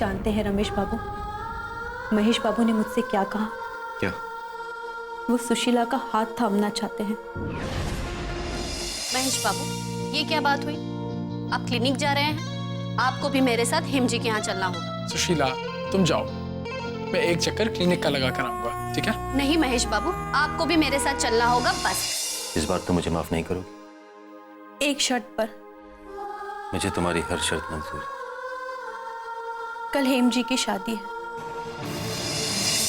जानते हैं रमेश बाबू, महेश बाबू ने मुझसे क्या कहा? क्या? वो सुशीला का हाथ थामना चाहते हैं। महेश बाबू, ये क्या बात हुई? आप क्लिनिक जा रहे हैं, आपको भी मेरे साथ हिम जी के यहाँ चलना होगा। सुशीला, तुम जाओ, मैं एक चक्कर क्लिनिक का लगा कर आऊंगा, ठीक है? नहीं महेश बाबू, आपको भी मेरे साथ चलना होगा बस। इस बार तुम मुझे माफ नहीं करोगी? एक शर्त पर। मुझे तुम्हारी हर शर्त मंजूर है। कल हेम जी की शादी है।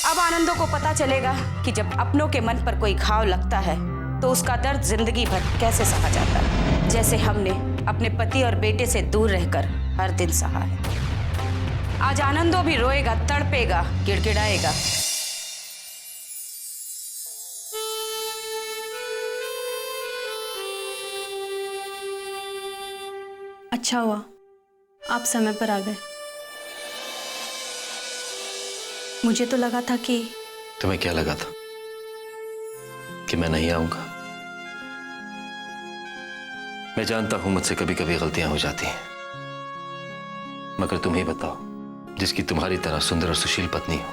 अब आनंदों को पता चलेगा कि जब अपनों के मन पर कोई घाव लगता है तो उसका दर्द जिंदगी भर कैसे सहा जाता है, जैसे हमने अपने पति और बेटे से दूर रहकर हर दिन सहा है। आज आनंदों भी रोएगा, तड़पेगा, गिड़गिड़ाएगा। अच्छा हुआ आप समय पर आ गए। मुझे तो लगा था कि तुम्हें क्या लगा था कि मैं नहीं आऊंगा? मैं जानता हूं मुझसे कभी कभी गलतियां हो जाती हैं, मगर तुम ही बताओ, जिसकी तुम्हारी तरह सुंदर और सुशील पत्नी हो,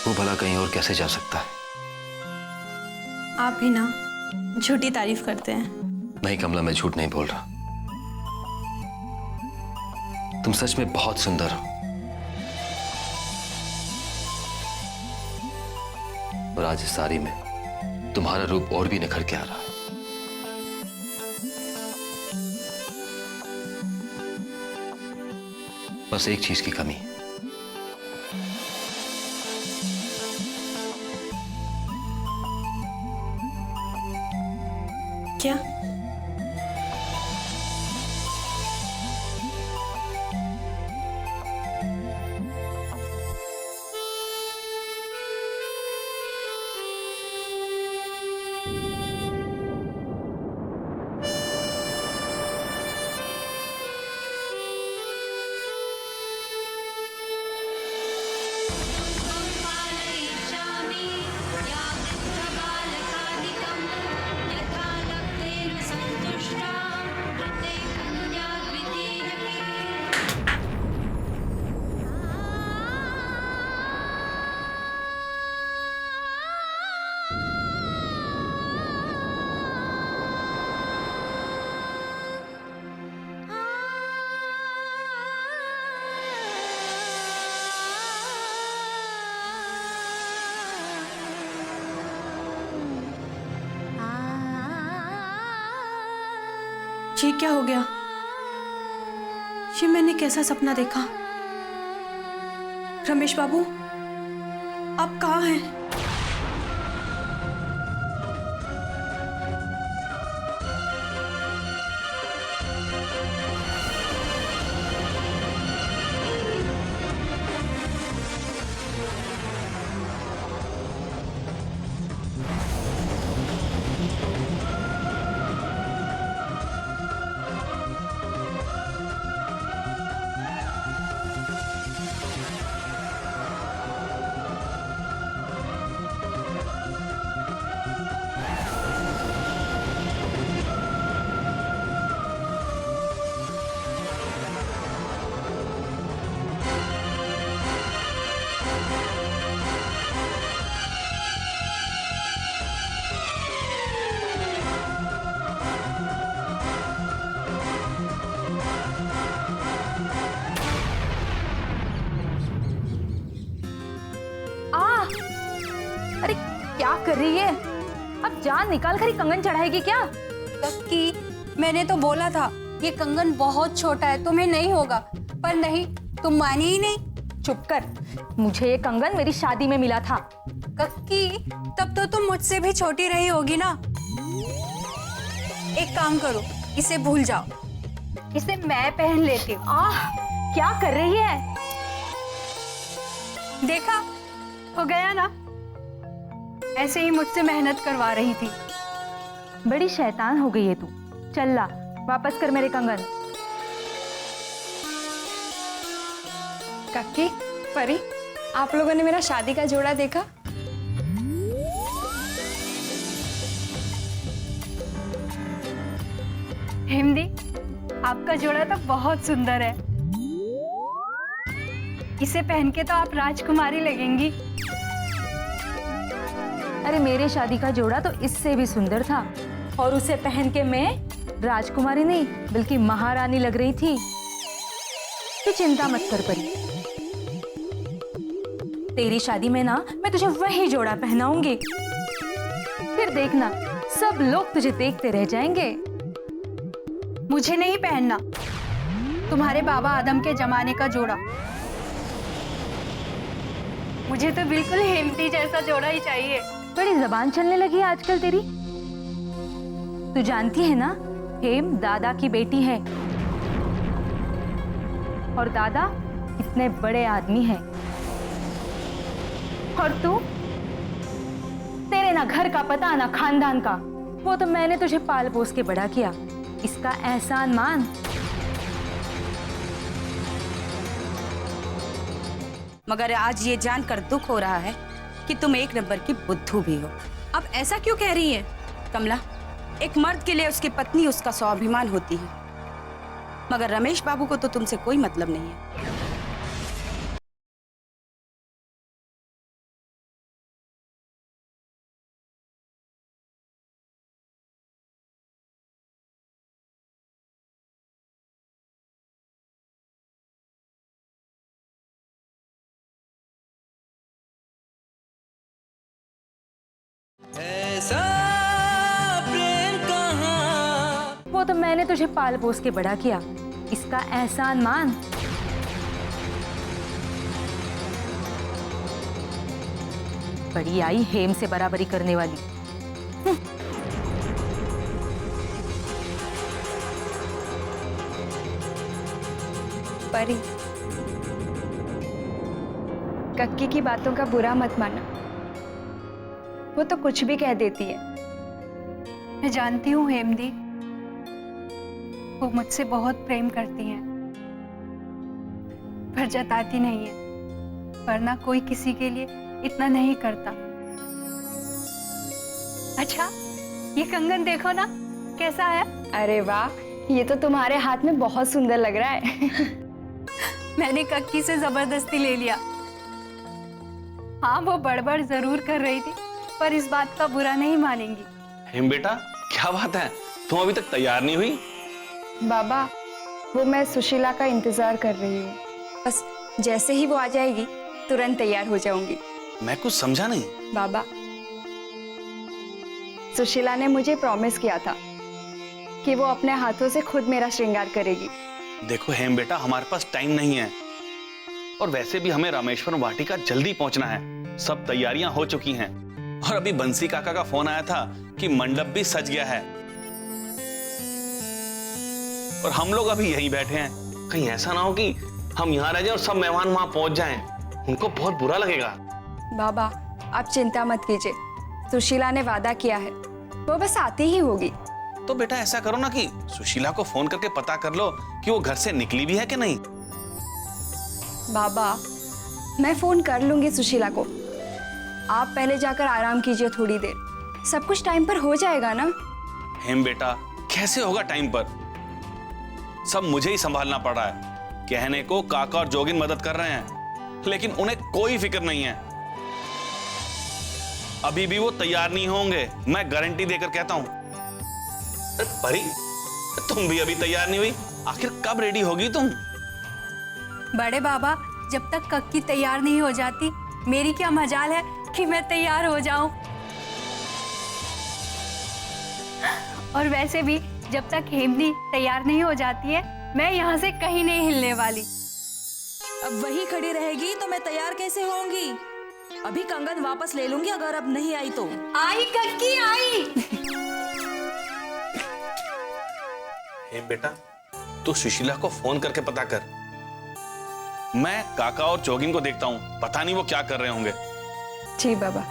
वो भला कहीं और कैसे जा सकता है? आप भी ना झूठी तारीफ करते हैं। नहीं कमला, मैं झूठ नहीं बोल रहा। तुम सच में बहुत सुंदर हो, और आज इस साड़ी में तुम्हारा रूप और भी निखर के आ रहा है। बस एक चीज की कमी है। क्या? ये क्या हो गया? ये मैंने कैसा सपना देखा? रमेश बाबू, आप कहाँ हैं? अरे क्या कर रही है? अब जान निकाल कर ही कंगन चढ़ाएगी क्या? कक्की, मैंने तो बोला था ये कंगन बहुत छोटा है, तुम्हें नहीं होगा, पर नहीं, तुम मानी ही नहीं। चुप कर, मुझे ये कंगन मेरी शादी में मिला था। कक्की, तब तो तुम मुझसे भी छोटी रही होगी ना। एक काम करो, इसे भूल जाओ। इसे मैं पहन लेती हूँ। क्या कर रही है? देखा, हो गया ना? ऐसे ही मुझसे मेहनत करवा रही थी। बड़ी शैतान हो गई है तू। चल ला, वापस कर मेरे कंगन। कक्की, परी, आप लोगों ने मेरा शादी का जोड़ा देखा? हिमदी, आपका जोड़ा तो बहुत सुंदर है। इसे पहन के तो आप राजकुमारी लगेंगी। अरे मेरे शादी का जोड़ा तो इससे भी सुंदर था, और उसे पहन के मैं राजकुमारी नहीं बल्कि महारानी लग रही थी। तू चिंता मत कर परी, तेरी शादी में ना मैं तुझे वही जोड़ा पहनाऊंगी। फिर देखना सब लोग तुझे देखते रह जाएंगे। मुझे नहीं पहनना तुम्हारे बाबा आदम के जमाने का जोड़ा। मुझे तो बिल्कुल हेमंती जैसा जोड़ा ही चाहिए। बड़ी जबान चलने लगी है आजकल तेरी। तू जानती है ना, हेम दादा की बेटी है, और दादा इतने बड़े आदमी हैं। और तू, तेरे ना घर का पता ना खानदान का, वो तो मैंने तुझे पाल पोस के बड़ा किया, इसका एहसान मान। मगर आज ये जानकर दुख हो रहा है कि तुम एक नंबर की बुद्धू भी हो। आप ऐसा क्यों कह रही हैं? कमला, एक मर्द के लिए उसकी पत्नी उसका स्वाभिमान होती है, मगर रमेश बाबू को तो तुमसे कोई मतलब नहीं है। वो तो मैंने तुझे पाल पोस के बड़ा किया, इसका एहसान मान। बड़ी आई हेम से बराबरी करने वाली। परी, कक्की की बातों का बुरा मत माना, वो तो कुछ भी कह देती है। मैं जानती हूँ हेमदी, वो मुझसे बहुत प्रेम करती हैं, पर जताती नहीं है, वरना कोई किसी के लिए इतना नहीं करता। अच्छा, ये कंगन देखो ना कैसा है। अरे वाह, ये तो तुम्हारे हाथ में बहुत सुंदर लग रहा है। मैंने कक्की से जबरदस्ती ले लिया। हाँ, वो बड़बड़ जरूर कर रही थी, पर इस बात का बुरा नहीं मानेंगी। हेम बेटा, क्या बात है, तुम अभी तक तैयार नहीं हुई? बाबा, वो मैं सुशीला का इंतजार कर रही हूँ, बस जैसे ही वो आ जाएगी तुरंत तैयार हो जाऊंगी। मैं कुछ समझा नहीं। बाबा, सुशीला ने मुझे प्रॉमिस किया था कि वो अपने हाथों से खुद मेरा श्रृंगार करेगी। देखो हेम बेटा, हमारे पास टाइम नहीं है, और वैसे भी हमें रामेश्वरम वाटिका जल्दी पहुंचना है। सब तैयारियां हो चुकी हैं, और अभी बंसी काका का फोन आया था कि मंडप भी सज गया है, और हम लोग अभी यहीं बैठे हैं। कहीं ऐसा ना हो कि हम यहाँ रह जाएं और सब मेहमान वहां पहुंच जाएं, उनको बहुत बुरा लगेगा। बाबा, आप चिंता मत कीजिए, सुशीला ने वादा किया है, वो बस आती ही होगी। तो बेटा ऐसा करो ना कि सुशीला को फोन करके पता कर लो कि वो घर से निकली भी है कि नहीं। बाबा, मैं फोन कर लूंगी सुशीला को, आप पहले जाकर आराम कीजिए थोड़ी देर, सब कुछ टाइम पर हो जाएगा ना। हेम बेटा, कैसे होगा टाइम पर? सब मुझे ही संभालना पड़ रहा है। कहने को काका और जोगिन मदद कर रहे हैं, लेकिन उन्हें कोई फिक्र नहीं है। अभी भी वो तैयार नहीं होंगे, मैं गारंटी देकर कहता हूं। अरे परी, तुम भी अभी तैयार नहीं हुई, आखिर कब रेडी होगी तुम? बड़े बाबा, जब तक कक्की तैयार नहीं हो जाती, मेरी क्या मजाल है कि मैं तैयार हो जाऊं। और वैसे भी जब तक हेमनी तैयार नहीं हो जाती है, मैं यहाँ से कहीं नहीं हिलने वाली। अब वही खड़ी रहेगी तो मैं तैयार कैसे होंगी? अभी कंगन वापस ले लूंगी अगर अब नहीं आई तो। आई कक्की आई। हे बेटा, तू सुशीला को फोन करके पता कर। मैं काका और जोगिन को देखता हूं, पता नहीं वो क्या कर रहे होंगे। जी बाबा।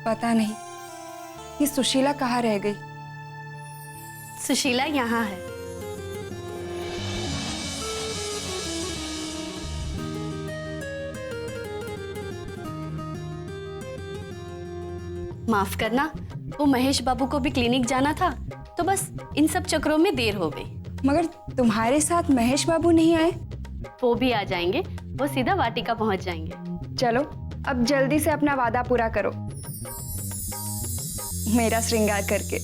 पता नहीं ये सुशीला कहाँ रह गई। सुशीला यहाँ है। माफ करना, वो महेश बाबू को भी क्लिनिक जाना था, तो बस इन सब चक्रों में देर हो गई। मगर तुम्हारे साथ महेश बाबू नहीं आए? वो भी आ जाएंगे, वो सीधा वाटिका पहुंच जाएंगे। चलो अब जल्दी से अपना वादा पूरा करो, मेरा श्रृंगार करके।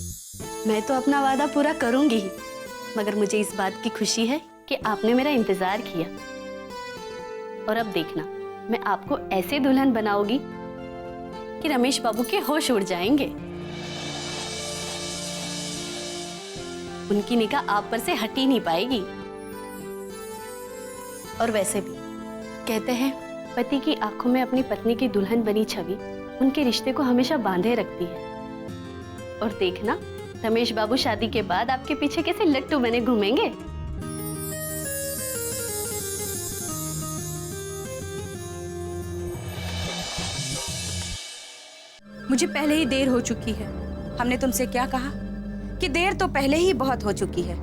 मैं तो अपना वादा पूरा करूंगी ही, मगर मुझे इस बात की खुशी है कि आपने मेरा इंतजार किया। और अब देखना, मैं आपको ऐसे दुल्हन बनाऊंगी कि रमेश बाबू के होश उड़ जाएंगे। उनकी निगाह आप पर से हट ही नहीं पाएगी। और वैसे भी कहते हैं, पति की आंखों में अपनी पत्नी की दुल्हन बनी छवि उनके रिश्ते को हमेशा बांधे रखती है। और देखना, रमेश बाबू शादी के बाद आपके पीछे कैसे लट्टू बने घूमेंगे। मुझे पहले ही देर हो चुकी है। हमने तुमसे क्या कहा कि देर तो पहले ही बहुत हो चुकी है।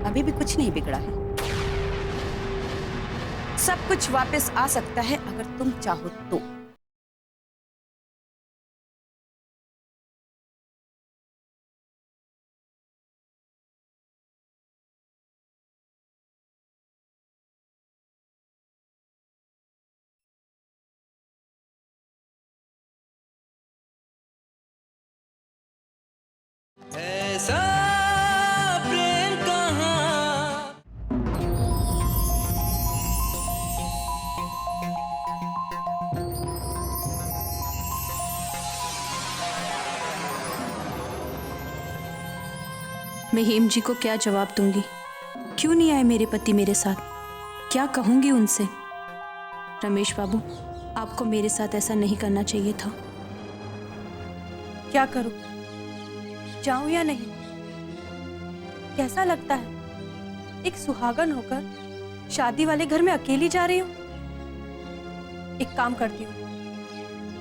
अभी भी कुछ नहीं बिगड़ा है। सब कुछ वापस आ सकता है अगर तुम चाहो तो। ऐसा प्रेम कहाँ। मैं हेम जी को क्या जवाब दूंगी? क्यों नहीं आए मेरे पति मेरे साथ? क्या कहूंगी उनसे? रमेश बाबू, आपको मेरे साथ ऐसा नहीं करना चाहिए था। क्या करूं? जाऊं या नहीं? कैसा लगता है एक सुहागन होकर शादी वाले घर में अकेली जा रही हूं? एक काम करती हूँ,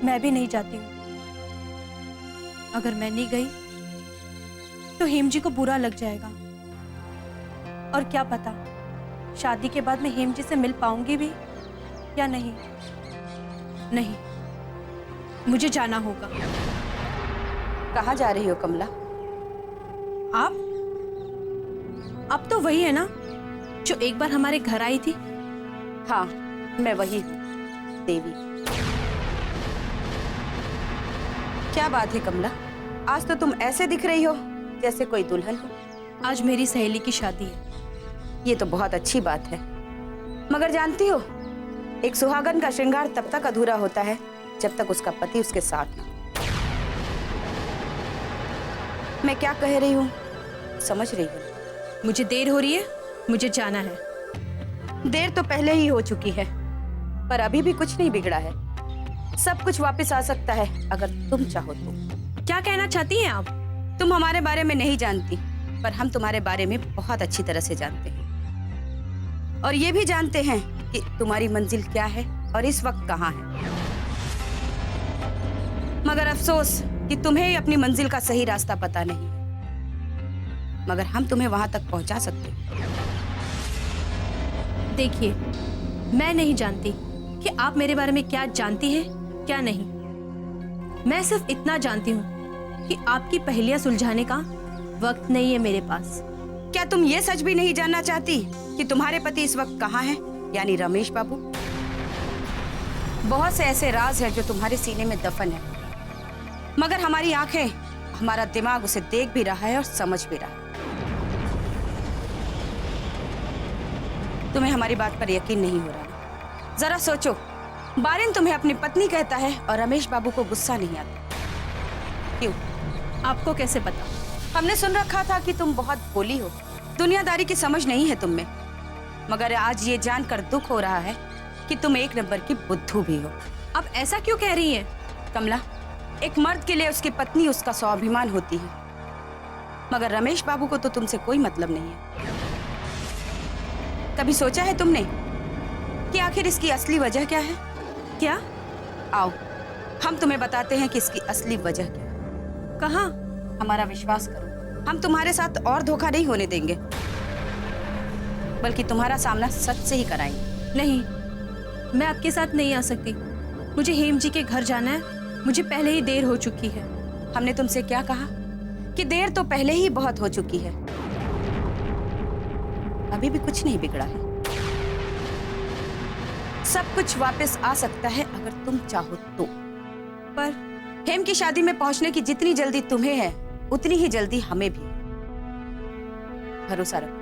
मैं भी नहीं जाती हूँ। अगर मैं नहीं गई तो हेम जी को बुरा लग जाएगा। और क्या पता शादी के बाद मैं हेम जी से मिल पाऊंगी भी या नहीं। नहीं, मुझे जाना होगा। कहाँ जा रही हो कमला? आप तो वही है ना जो एक बार हमारे घर आई थी? हाँ, मैं वही हूँ, देवी। क्या बात है कमला, आज तो तुम ऐसे दिख रही हो जैसे कोई दुल्हन हो। आज मेरी सहेली की शादी है। ये तो बहुत अच्छी बात है, मगर जानती हो, एक सुहागन का श्रृंगार तब तक अधूरा होता है जब तक उसका पति उसके साथ ना। मैं क्या कह रही हूँ समझ रही हो? मुझे देर हो रही है, मुझे जाना है। देर तो पहले ही हो चुकी है, पर अभी भी कुछ नहीं बिगड़ा है। सब कुछ वापस आ सकता है अगर तुम चाहो तो। क्या कहना चाहती हैं आप? तुम हमारे बारे में नहीं जानती, पर हम तुम्हारे बारे में बहुत अच्छी तरह से जानते हैं। और ये भी जानते हैं कि तुम्हारी मंजिल क्या है और इस वक्त कहाँ है। मगर अफसोस कि तुम्हें ही अपनी मंजिल का सही रास्ता पता नहीं है, मगर हम तुम्हें वहां तक पहुंचा सकते हैं। देखिए, मैं नहीं जानती कि आप मेरे बारे में क्या जानती हैं, क्या नहीं। मैं सिर्फ इतना जानती हूँ कि आपकी पहेलियां सुलझाने का वक्त नहीं है मेरे पास। क्या तुम ये सच भी नहीं जानना चाहती कि तुम्हारे पति इस वक्त कहाँ हैं, यानी रमेश बाबू? बहुत से ऐसे राज हैं जो तुम्हारे सीने में दफन है, मगर हमारी आंखें, हमारा दिमाग उसे देख भी रहा है और समझ भी रहा है। तुम्हें हमारी बात पर यकीन नहीं हो रहा? जरा सोचो, बारिन तुम्हें अपनी पत्नी कहता है और रमेश बाबू को गुस्सा नहीं आता। क्यों? आपको कैसे पता? हमने सुन रखा था कि तुम बहुत भोली हो, दुनियादारी की समझ नहीं है तुम में। मगर आज ये जानकर दुख हो रहा है कि तुम एक नंबर की बुद्धू भी हो। अब ऐसा क्यों कह रही हैं? कमला, एक मर्द के लिए उसकी पत्नी उसका स्वाभिमान होती है, मगर रमेश बाबू को तो तुमसे कोई मतलब नहीं है। कभी सोचा है तुमने कि आखिर इसकी असली वजह क्या है? क्या? आओ, हम तुम्हें बताते हैं कि इसकी असली वजह क्या है। कहाँ? हमारा विश्वास करो, हम तुम्हारे साथ और धोखा नहीं होने देंगे, बल्कि तुम्हारा सामना सच से ही कराएंगे। नहीं, मैं आपके साथ नहीं आ सकती। मुझे हेम जी के घर जाना है। मुझे पहले ही देर हो चुकी है। हमने तुमसे क्या कहा कि देर तो पहले ही बहुत हो चुकी है। अभी भी कुछ नहीं बिगड़ा है। सब कुछ वापस आ सकता है अगर तुम चाहो तो। पर हेम की शादी में पहुंचने की जितनी जल्दी तुम्हें है उतनी ही जल्दी हमें भी। भरोसा रखो,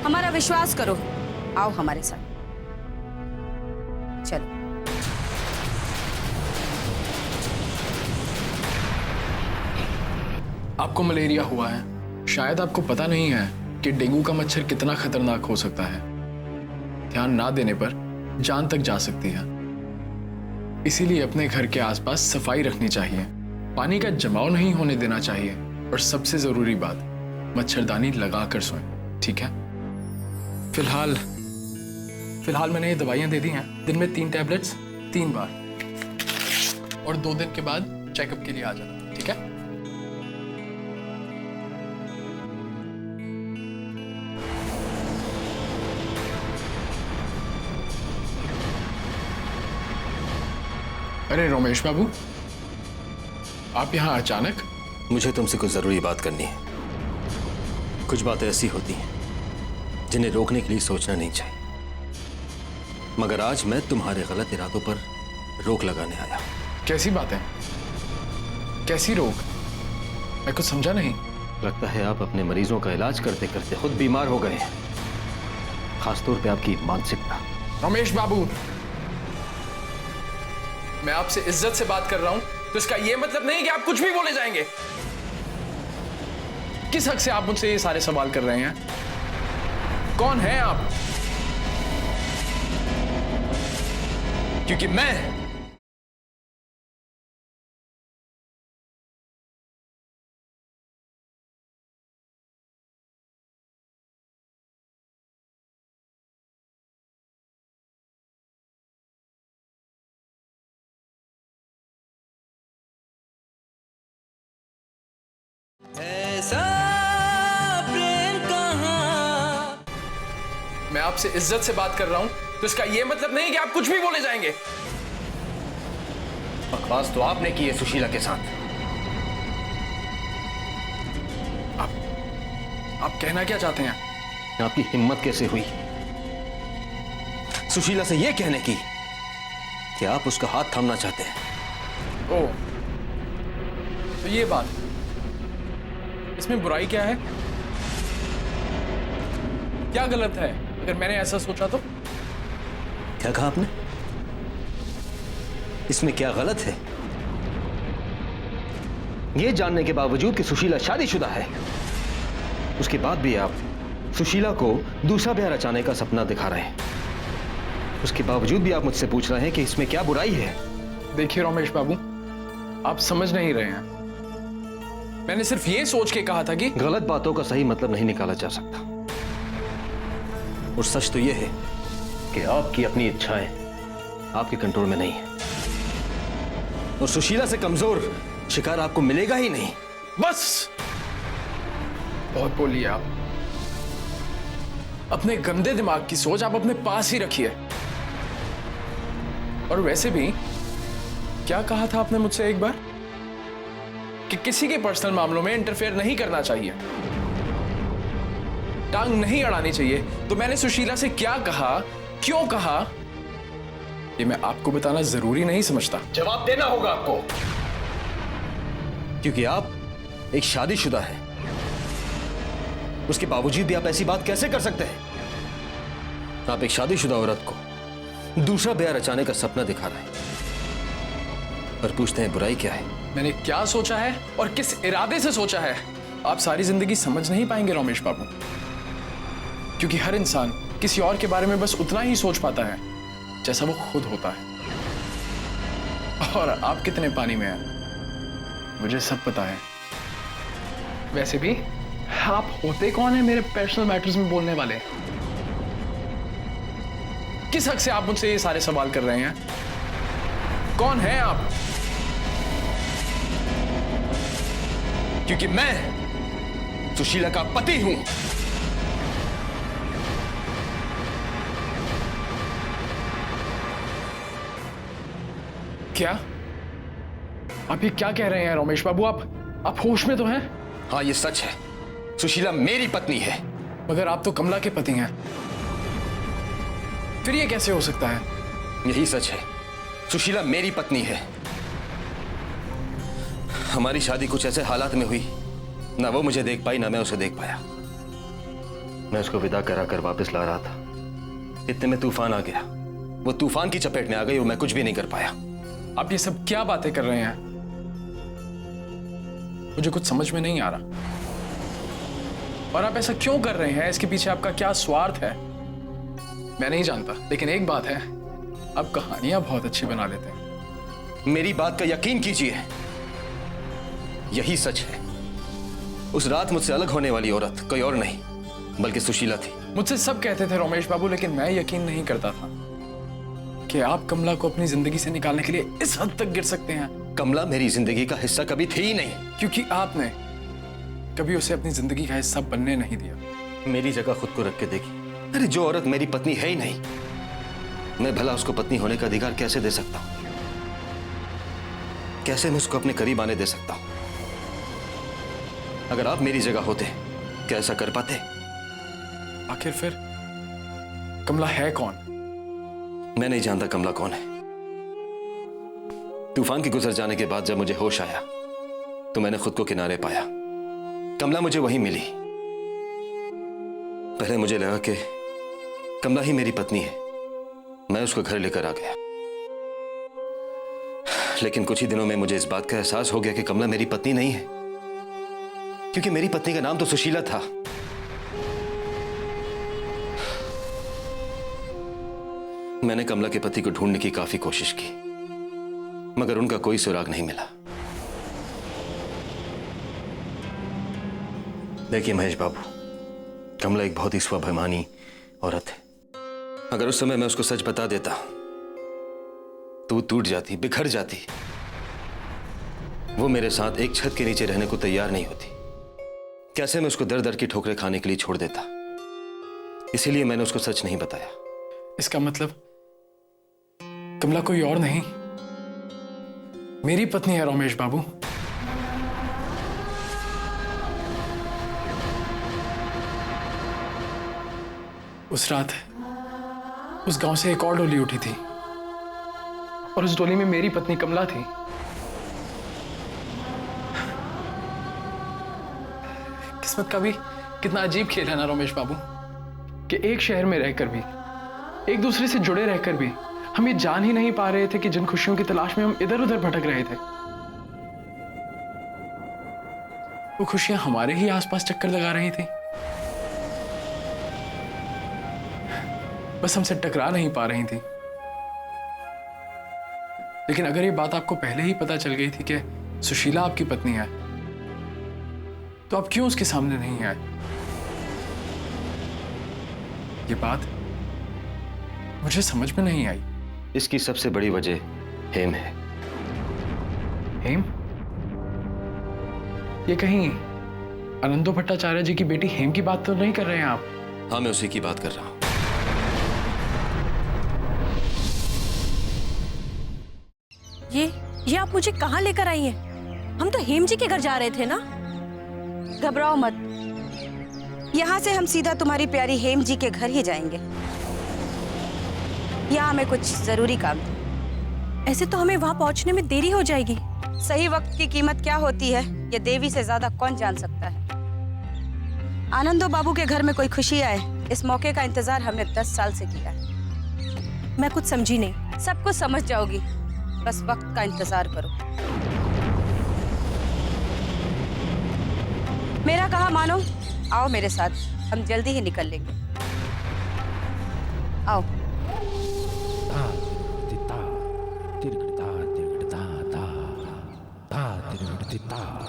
हमारा विश्वास करो। आओ हमारे साथ, चलो। आपको मलेरिया हुआ है। शायद आपको पता नहीं है कि डेंगू का मच्छर कितना खतरनाक हो सकता है। ध्यान ना देने पर जान तक जा सकती है। इसीलिए अपने घर के आसपास सफाई रखनी चाहिए, पानी का जमाव नहीं होने देना चाहिए, और सबसे जरूरी बात, मच्छरदानी लगा कर सोएं, ठीक है? फिलहाल मैंने ये दवाइयां दे दी हैं। दिन में 3 टैबलेट्स 3 बार, और 2 दिन के बाद चेकअप के लिए आ जाना, ठीक है? अरे रमेश बाबू, आप यहाँ अचानक? मुझे तुमसे कुछ जरूरी बात करनी है। कुछ बातें ऐसी होती हैं जिन्हें रोकने के लिए सोचना नहीं चाहिए, मगर आज मैं तुम्हारे गलत इरादों पर रोक लगाने आया। कैसी बात है? कैसी रोक? मैं कुछ समझा नहीं। लगता है आप अपने मरीजों का इलाज करते करते खुद बीमार हो गए हैं, खासतौर पे आपकी मानसिकता। रमेश बाबू, मैं आपसे इज्जत से बात कर रहा हूं, तो इसका यह मतलब नहीं कि आप कुछ भी बोले जाएंगे। किस हक से आप मुझसे ये सारे सवाल कर रहे हैं? कौन हैं आप? क्योंकि मैं ऐसा प्रेम कहाँ। मैं आपसे इज्जत से बात कर रहा हूं, तो इसका यह मतलब नहीं कि आप कुछ भी बोले जाएंगे। बकवास तो आपने की है सुशीला के साथ। आप कहना क्या चाहते हैं? आपकी हिम्मत कैसे हुई सुशीला से यह कहने की कि आप उसका हाथ थामना चाहते हैं? ओह, तो ये बात, इसमें बुराई क्या है? क्या गलत है अगर मैंने ऐसा सोचा तो? क्या कहा आपने? इसमें क्या गलत है? यह जानने के बावजूद कि सुशीला शादीशुदा है, उसके बाद भी आप सुशीला को दूसरा ब्याह रचाने का सपना दिखा रहे हैं। उसके बावजूद भी आप मुझसे पूछ रहे हैं कि इसमें क्या बुराई है? देखिए रमेश बाबू, आप समझ नहीं रहे हैं। मैंने सिर्फ ये सोच के कहा था कि गलत बातों का सही मतलब नहीं निकाला जा सकता, और सच तो यह है कि आपकी अपनी इच्छाएं आपके कंट्रोल में नहीं है, और सुशीला से कमजोर शिकार आपको मिलेगा ही नहीं। बस, बहुत बोलिए आप। अपने गंदे दिमाग की सोच आप अपने पास ही रखिए। और वैसे भी क्या कहा था आपने मुझसे एक बार कि किसी के पर्सनल मामलों में इंटरफेयर नहीं करना चाहिए, टांग नहीं अड़ानी चाहिए। तो मैंने सुशीला से क्या कहा, क्यों कहा, ये मैं आपको बताना जरूरी नहीं समझता। जवाब देना होगा आपको। क्योंकि आप एक शादीशुदा हैं, उसके बावजूद भी आप ऐसी बात कैसे कर सकते हैं? आप एक शादीशुदा औरत को दूसरा ब्याह रचाने का सपना दिखा रहे हैं और पूछते हैं बुराई क्या है? मैंने क्या सोचा है और किस इरादे से सोचा है, आप सारी जिंदगी समझ नहीं पाएंगे रमेश बाबू। क्योंकि हर इंसान किसी और के बारे में बस उतना ही सोच पाता है जैसा वो खुद होता है। और आप कितने पानी में हैं मुझे सब पता है। वैसे भी आप होते कौन है मेरे पर्सनल मैटर्स में बोलने वाले? किस हक से आप मुझसे ये सारे सवाल कर रहे हैं? कौन हैं आप? क्योंकि मैं सुशीला का पति हूं। क्या आप ये क्या कह रहे हैं रमेश बाबू? आप आप होश में तो हैं? हाँ, ये सच है। सुशीला मेरी पत्नी है। मगर आप तो कमला के पति हैं। फिर ये कैसे हो सकता है? यही सच है। सुशीला मेरी पत्नी है। हमारी शादी कुछ ऐसे हालात में हुई, ना वो मुझे देख पाई ना मैं उसे देख पाया। मैं उसको विदा करा कर वापस ला रहा था, इतने में तूफान आ गया। वो तूफान की चपेट में आ गई और मैं कुछ भी नहीं कर पाया। आप ये सब क्या बातें कर रहे हैं? मुझे कुछ समझ में नहीं आ रहा। और आप ऐसा क्यों कर रहे हैं? इसके पीछे आपका क्या स्वार्थ है? मैं नहीं जानता, लेकिन एक बात है, आप कहानियां बहुत अच्छी बना लेते हैं। मेरी बात का यकीन कीजिए, यही सच है। उस रात मुझसे अलग होने वाली औरत कोई और नहीं बल्कि सुशीला थी। मुझसे सब कहते थे रमेश बाबू, लेकिन मैं यकीन नहीं करता था कि आप कमला को अपनी जिंदगी से निकालने के लिए इस हद तक गिर सकते हैं। कमला मेरी जिंदगी का हिस्सा कभी थी ही नहीं, क्योंकि आपने कभी उसे अपनी जिंदगी का हिस्सा बनने नहीं दिया। मेरी जगह खुद को रख के देखी। अरे जो औरत मेरी पत्नी है ही नहीं, मैं भला उसको पत्नी होने का अधिकार कैसे दे सकता हूं? कैसे मैं उसको अपने करीब आने दे सकता हूं? अगर आप मेरी जगह होते क्या ऐसा कर पाते? आखिर फिर कमला है कौन? मैं नहीं जानता कमला कौन है। तूफान के गुजर जाने के बाद जब मुझे होश आया तो मैंने खुद को किनारे पाया। कमला मुझे वहीं मिली। पहले मुझे लगा कि कमला ही मेरी पत्नी है, मैं उसको घर लेकर आ गया। लेकिन कुछ ही दिनों में मुझे इस बात का एहसास हो गया कि कमला मेरी पत्नी नहीं है, क्योंकि मेरी पत्नी का नाम तो सुशीला था। मैंने कमला के पति को ढूंढने की काफी कोशिश की, मगर उनका कोई सुराग नहीं मिला। देखिए महेश बाबू, कमला एक बहुत ही स्वाभिमानी औरत है। अगर उस समय मैं उसको सच बता देता तो वो टूट जाती, बिखर जाती। वो मेरे साथ एक छत के नीचे रहने को तैयार नहीं होती। कैसे मैं उसको दर दर की ठोकरें खाने के लिए छोड़ देता। इसीलिए मैंने उसको सच नहीं बताया। इसका मतलब कमला कोई और नहीं, मेरी पत्नी है रमेश बाबू। उस रात उस गांव से एक और डोली उठी थी और उस डोली में मेरी पत्नी कमला थी। किस्मत का भी कितना अजीब खेल है ना रमेश बाबू, कि एक शहर में रहकर भी, एक दूसरे से जुड़े रहकर भी हम ये जान ही नहीं पा रहे थे कि जिन खुशियों की तलाश में हम इधर उधर भटक रहे थे, वो खुशियां हमारे ही आसपास चक्कर लगा रही थी। बस हमसे टकरा नहीं पा रही थी। लेकिन अगर ये बात आपको पहले ही पता चल गई थी कि सुशीला आपकी पत्नी है, तो आप क्यों उसके सामने नहीं आए? ये बात मुझे समझ में नहीं आई। इसकी सबसे बड़ी वजह हेम है। हेम? ये कहीं आनंदो भट्टाचार्य जी की बेटी हेम की बात तो नहीं कर रहे हैं आप? हाँ, मैं उसी की बात कर रहा हूं। ये आप मुझे कहाँ लेकर आई हैं? हम तो हेम जी के घर जा रहे थे ना। घबराओ मत, यहाँ से हम सीधा तुम्हारी प्यारी हेम जी के घर ही जाएंगे। यहाँ हमें कुछ जरूरी काम था। ऐसे तो हमें वहाँ पहुँचने में देरी हो जाएगी। सही वक्त की कीमत क्या होती है ये देवी से ज्यादा कौन जान सकता है। आनंदो बाबू के घर में कोई खुशी आए, इस मौके का इंतजार हमने 10 साल से किया है। मैं कुछ समझी नहीं। सब कुछ समझ जाओगी, बस वक्त का इंतजार करो। मेरा कहा मानो, आओ मेरे साथ, हम जल्दी ही निकल लेंगे। आओ।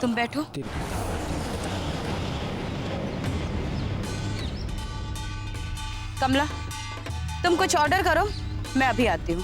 तुम बैठो। कमला, तुम कुछ ऑर्डर करो, मैं अभी आती हूँ।